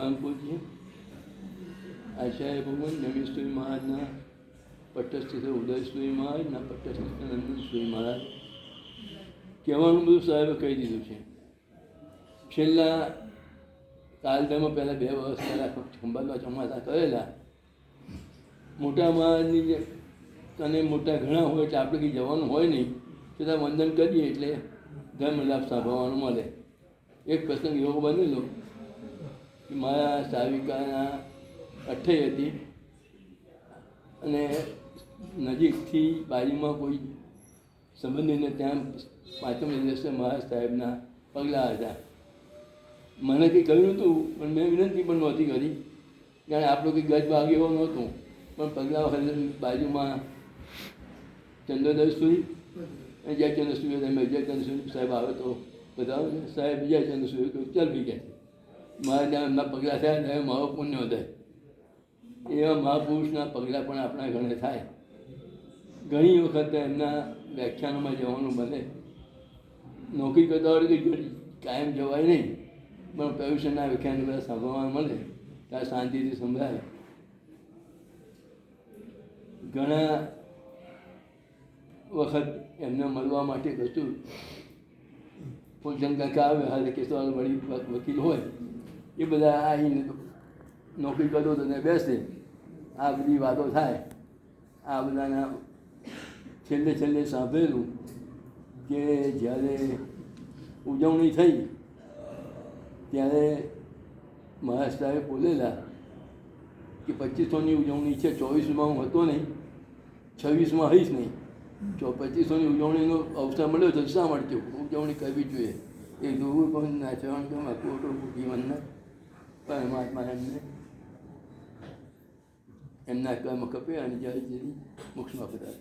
પરમ પૂજ્ય આચાર્ય ભગવાન નમેશ્વરી મહારાજના પટ્ટસ્થ ઉદયશ્વરી મહારાજના પટ્ટસ્થ નંદનશ્વરી મહારાજ કહેવાનું બધું સાહેબે કહી દીધું છે. છેલ્લા કાલદામાં પહેલાં 2 વર્ષ પહેલાં ખંભાતમાં ચોમાસા કરેલા મોટા મહારાજની જે તને મોટા ઘણા હોય એટલે આપણે કંઈ જવાનું હોય નહીં, છતાં વંદન કરીએ એટલે ધર્મ લાભ સાંભળવાનું મળે. એક પ્રસંગ એવો બનેલો કે મારા સાવિકાના 28 હતી અને નજીકથી બાજુમાં કોઈ સંબંધીને ત્યાં 5મ દિવસે મહારાજ સાહેબના પગલાં હતા. મને કંઈ કહ્યું નહોતું, પણ મેં વિનંતી પણ નહોતી કરી, જાણે આપણો કંઈ ગજ ભાગ એવો નહોતું. પણ પગલાં વખતે બાજુમાં ચંદ્રદર્શસુરી અને જય ચંદ્રસુરી તમે જય ચંદ્રસુરી સાહેબ આવે તો બધા સાહેબ જય ચંદ્રસુરી કહ્યું ચાલ બી ગયા. મારા ત્યાં એમના પગલાં થયા ત્યારે મારો પુણ્ય વધારે. એવા મહાપુરુષના પગલાં પણ આપણા ઘણે થાય. ઘણી વખત એમના વ્યાખ્યાનોમાં જવાનું બને. નોકરી કરતા હોય કે કાયમ જવાય નહીં, પણ પ્રયુષણના વ્યાખ્યાન બધા સાંભળવા મળે ત્યાં શાંતિથી સંભળાય. ઘણા વખત એમને મળવા માટે કશું ફૂલશંકર આવે હાલે કેશવાલ વળી વકીલ હોય એ બધા આવીને નોકરી કરતો તો ને બેસે, આ બધી વાતો થાય. આ બધાના છેલ્લે સાંભળેલું કે જ્યારે ઉજવણી થઈ ત્યારે મહારાજ સાહેબ બોલેલા કે 2500ની ઉજવણી છે, 24માં હું હતો નહીં, 26માં હઈશ નહીં, 2500ની ઉજવણીનો અવસર મળ્યો તો શા મળશે, ઉજવણી કરવી જોઈએ. એ જોવું પણ નાચવાનું ગમે ખોટું જીવનના પરમાત્મા એમને એમના કર્મ કપે અને જય જરી મોક્ષમાં પધારે.